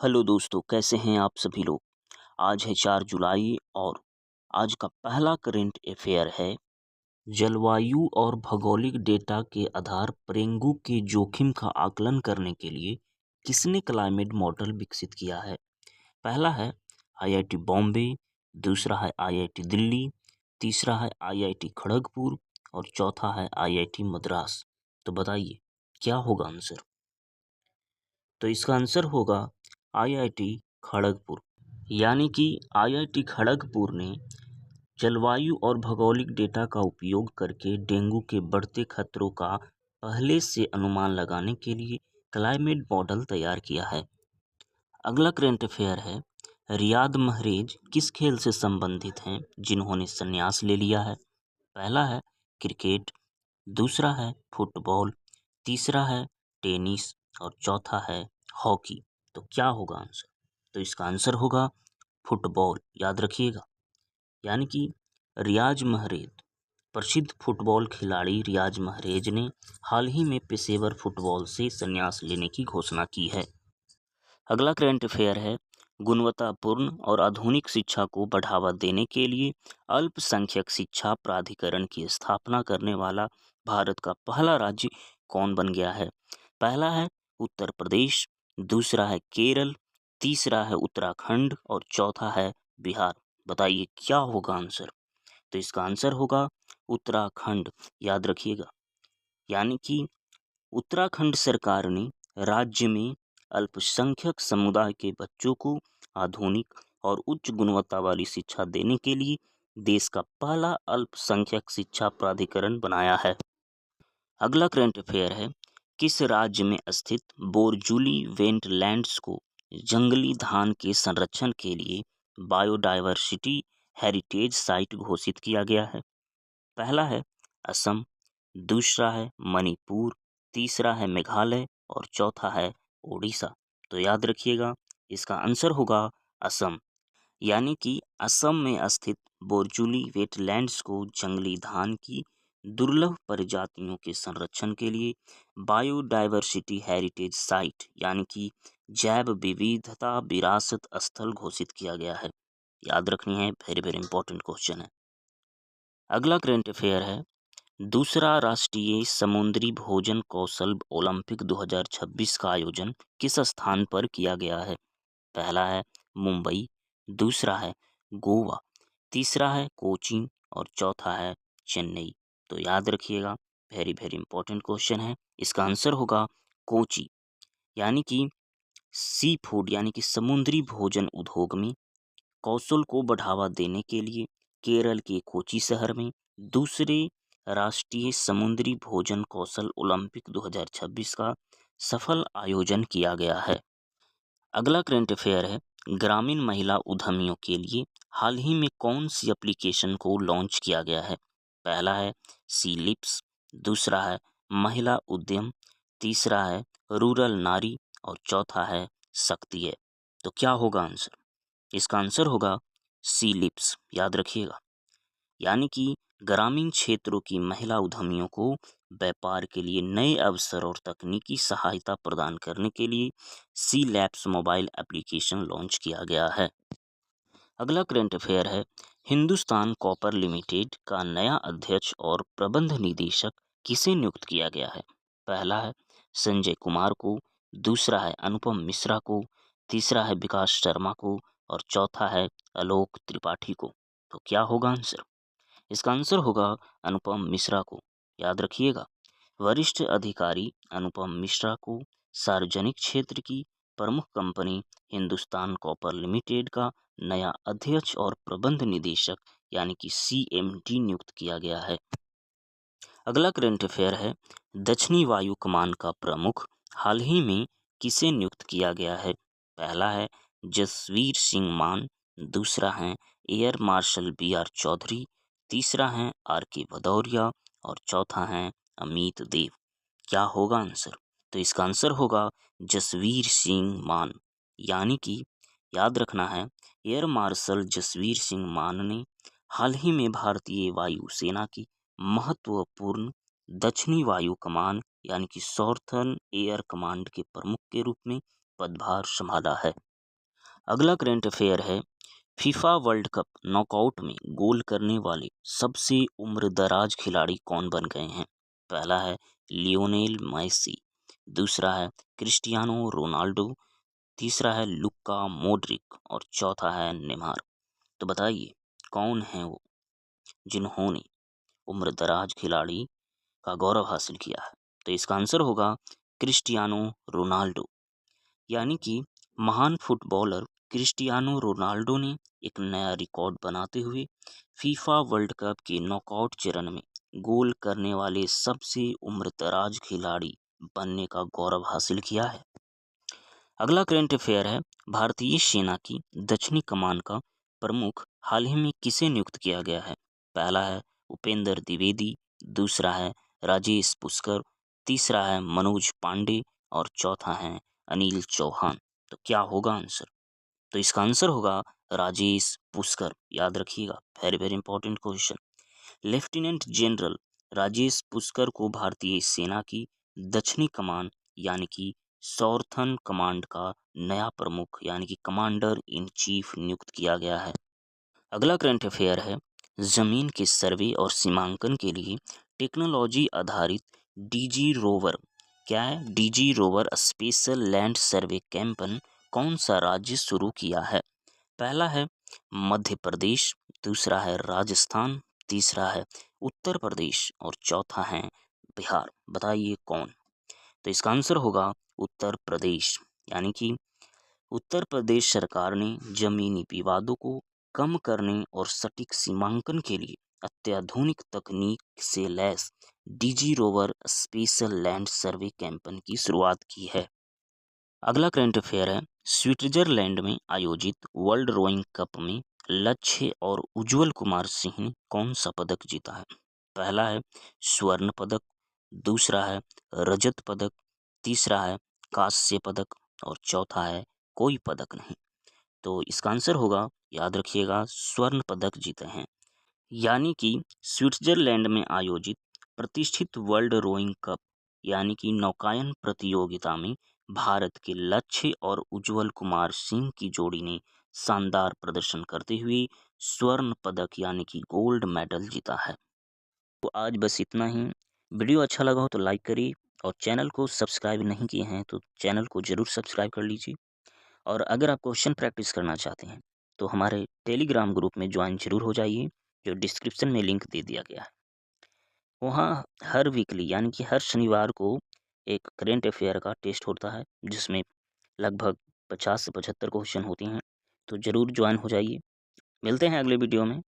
Hello दोस्तों, कैसे हैं आप सभी लोग। आज है 4 जुलाई और आज का पहला करंट अफेयर है। जलवायु और भौगोलिक डेटा के आधार पर डेंगू के जोखिम का आकलन करने के लिए किसने क्लाइमेट मॉडल विकसित किया है। पहला है आईआईटी बॉम्बे, दूसरा है आईआईटी दिल्ली, तीसरा है आईआईटी खड़गपुर और चौथा है आईआईटी मद्रास। तो बताइए क्या होगा आंसर। तो इसका आंसर होगा आईआईटी खड़गपुर। यानी कि आईआईटी खड़गपुर ने जलवायु और भौगोलिक डेटा का उपयोग करके डेंगू के बढ़ते खतरों का पहले से अनुमान लगाने के लिए क्लाइमेट मॉडल तैयार किया है। अगला करंट अफेयर है, रियाद महरेज किस खेल से संबंधित हैं जिन्होंने संन्यास ले लिया है। पहला है क्रिकेट, दूसरा है फुटबॉल, तीसरा है टेनिस और चौथा है हॉकी। तो क्या होगा आंसर। तो इसका आंसर होगा फुटबॉल, याद रखिएगा। यानी कि रियाज महरेज, प्रसिद्ध फुटबॉल खिलाड़ी रियाज महरेज ने हाल ही में पेशेवर फुटबॉल से संन्यास लेने की घोषणा की है। अगला करंट अफेयर है, गुणवत्तापूर्ण और आधुनिक शिक्षा को बढ़ावा देने के लिए अल्पसंख्यक शिक्षा प्राधिकरण की स्थापना करने वाला भारत का पहला राज्य कौन बन गया है। पहला है उत्तर प्रदेश, दूसरा है केरल, तीसरा है उत्तराखंड और चौथा है बिहार। बताइए क्या होगा आंसर। तो इसका आंसर होगा उत्तराखंड, याद रखिएगा। यानी कि उत्तराखंड सरकार ने राज्य में अल्पसंख्यक समुदाय के बच्चों को आधुनिक और उच्च गुणवत्ता वाली शिक्षा देने के लिए देश का पहला अल्पसंख्यक शिक्षा प्राधिकरण बनाया है। अगला करंट अफेयर है, किस राज्य में स्थित बोरजूली वेटलैंड्स को जंगली धान के संरक्षण के लिए बायोडायवर्सिटी हेरिटेज साइट घोषित किया गया है। पहला है असम, दूसरा है मणिपुर, तीसरा है मेघालय और चौथा है उड़ीसा। तो याद रखिएगा इसका आंसर होगा असम। यानी कि असम में स्थित बोरजूली वेटलैंड्स को जंगली धान की दुर्लभ प्रजातियों के संरक्षण के लिए बायोडायवर्सिटी हेरिटेज साइट यानी कि जैव विविधता विरासत स्थल घोषित किया गया है। याद रखनी है, वेरी वेरी इंपॉर्टेंट क्वेश्चन है। अगला करंट अफेयर है, दूसरा राष्ट्रीय समुद्री भोजन कौशल ओलंपिक 2026 का आयोजन किस स्थान पर किया गया है। पहला है मुंबई, दूसरा है गोवा, तीसरा है कोचीन और चौथा है चेन्नई। तो याद रखिएगा, वेरी वेरी इंपॉर्टेंट क्वेश्चन है। इसका आंसर होगा कोची। यानी कि सी फूड यानी कि समुद्री भोजन उद्योग में कौशल को बढ़ावा देने के लिए केरल के कोची शहर में दूसरे राष्ट्रीय समुद्री भोजन कौशल ओलंपिक 2026 का सफल आयोजन किया गया है। अगला करंट अफेयर है, ग्रामीण महिला उद्यमियों के लिए हाल ही में कौन सी एप्लीकेशन को लॉन्च किया गया है। पहला है सी लिप्स, दूसरा है महिला उद्यम, तीसरा है रूरल नारी और चौथा है शक्ति है। तो क्या होगा आंसर। इसका आंसर होगा सी लिप्स, याद रखिएगा। यानी कि ग्रामीण क्षेत्रों की महिला उद्यमियों को व्यापार के लिए नए अवसर और तकनीकी सहायता प्रदान करने के लिए सी लैब्स मोबाइल एप्लीकेशन लॉन्च किया गया है। अगला करंट अफेयर है, हिंदुस्तान कॉपर लिमिटेड का नया अध्यक्ष और प्रबंध निदेशक किसे नियुक्त किया गया है। पहला है संजय कुमार को, दूसरा है अनुपम मिश्रा को, तीसरा है विकास शर्मा को और चौथा है आलोक त्रिपाठी को। तो क्या होगा आंसर। इसका आंसर होगा अनुपम मिश्रा को, याद रखिएगा। वरिष्ठ अधिकारी अनुपम मिश्रा को सार्वजनिक क्षेत्र की प्रमुख कंपनी हिंदुस्तान कॉपर लिमिटेड का नया अध्यक्ष और प्रबंध निदेशक यानी कि सीएमडी नियुक्त किया गया है। अगला करंट अफेयर है, दक्षिणी वायु कमान का प्रमुख हाल ही में किसे नियुक्त किया गया है। पहला है जसवीर सिंह मान, दूसरा है air marshal B R Chaudhary, तीसरा है आर के भदौरिया और चौथा है अमित देव। क्या होगा आंसर। तो इसका आंसर होगा जसवीर सिंह मान। यानी कि याद रखना है, एयर मार्शल जसवीर सिंह मान ने हाल ही में भारतीय वायुसेना की महत्वपूर्ण दक्षिणी वायु कमान यानी कि सॉर्थर्न एयर कमांड के प्रमुख के रूप में पदभार संभाला है। अगला करंट अफेयर है, फीफा वर्ल्ड कप नॉकआउट में गोल करने वाले सबसे उम्रदराज खिलाड़ी कौन बन गए हैं? पहला है लियोनेल मेसी, दूसरा है क्रिस्टियानो रोनाल्डो, तीसरा है लुक्का मॉड्रिक और चौथा है नेमार। तो बताइए कौन है वो जिन्होंने उम्रदराज खिलाड़ी का गौरव हासिल किया है? तो इसका आंसर होगा क्रिस्टियानो रोनाल्डो। यानी कि महान फुटबॉलर क्रिस्टियानो रोनाल्डो ने एक नया रिकॉर्ड बनाते हुए फीफा वर्ल्ड कप के नॉकआउट चरण में गोल करने वाले सबसे उम्रदराज खिलाड़ी बनने का गौरव हासिल किया है। अगला करंट अफेयर है, भारतीय सेना की दक्षिणी कमान का प्रमुख हाल ही में किसे नियुक्त किया गया है? पहला है उपेंद्र द्विवेदी, दूसरा है राजेश पुष्कर, तीसरा है मनोज पांडे और चौथा है अनिल चौहान। तो क्या होगा आंसर? तो इसका आंसर होगा राजेश पुष्कर। याद रखिएगा, very very important question. Lieutenant general Rajesh Pushkar को भारतीय सेना की दक्षिणी कमान यानी कि सॉर्थर्न कमांड का नया प्रमुख यानी कि कमांडर इन चीफ नियुक्त किया गया है। अगला करंट अफेयर है, जमीन के सर्वे और सीमांकन के लिए टेक्नोलॉजी आधारित डीजी रोवर, क्या है DG rover special land survey campaign कौन सा राज्य शुरू किया है? पहला है मध्य प्रदेश, दूसरा है राजस्थान, तीसरा है उत्तर प्रदेश और चौथा है बिहार। बताइए कौन? तो इसका आंसर होगा उत्तर प्रदेश। यानी कि उत्तर प्रदेश सरकार ने जमीनी विवादों को कम करने और सटीक सीमांकन के लिए अत्याधुनिक तकनीक से लैस DG rover special land survey campaign की शुरुआत की है। अगला करंट अफेयर है, स्विट्जरलैंड में आयोजित वर्ल्ड रोइंग कप में लक्ष्य और उज्जवल कुमार सिंह ने कौन सा पदक जीता है? पहला है स्वर्ण पदक, दूसरा है रजत पदक, तीसरा है कांस्य पदक और चौथा है कोई पदक नहीं। तो इसका आंसर होगा, याद रखिएगा, स्वर्ण पदक जीते हैं। यानी कि स्विट्जरलैंड में आयोजित प्रतिष्ठित वर्ल्ड रोइंग कप यानी कि नौकायन प्रतियोगिता में भारत के लक्ष्य और उज्जवल कुमार सिंह की जोड़ी ने शानदार प्रदर्शन करते हुए स्वर्ण पदक यानी कि गोल्ड मेडल जीता है। तो आज बस इतना ही। वीडियो अच्छा लगा हो तो लाइक करिए और चैनल को सब्सक्राइब नहीं किए हैं तो चैनल को ज़रूर सब्सक्राइब कर लीजिए। और अगर आप क्वेश्चन प्रैक्टिस करना चाहते हैं तो हमारे टेलीग्राम ग्रुप में ज्वाइन जरूर हो जाइए, जो डिस्क्रिप्शन में लिंक दे दिया गया है। वहाँ हर वीकली यानी कि हर शनिवार को एक करेंट अफेयर का टेस्ट होता है, जिसमें लगभग 50 से 75 क्वेश्चन होते हैं। तो ज़रूर ज्वाइन हो जाइए। मिलते हैं अगले वीडियो में।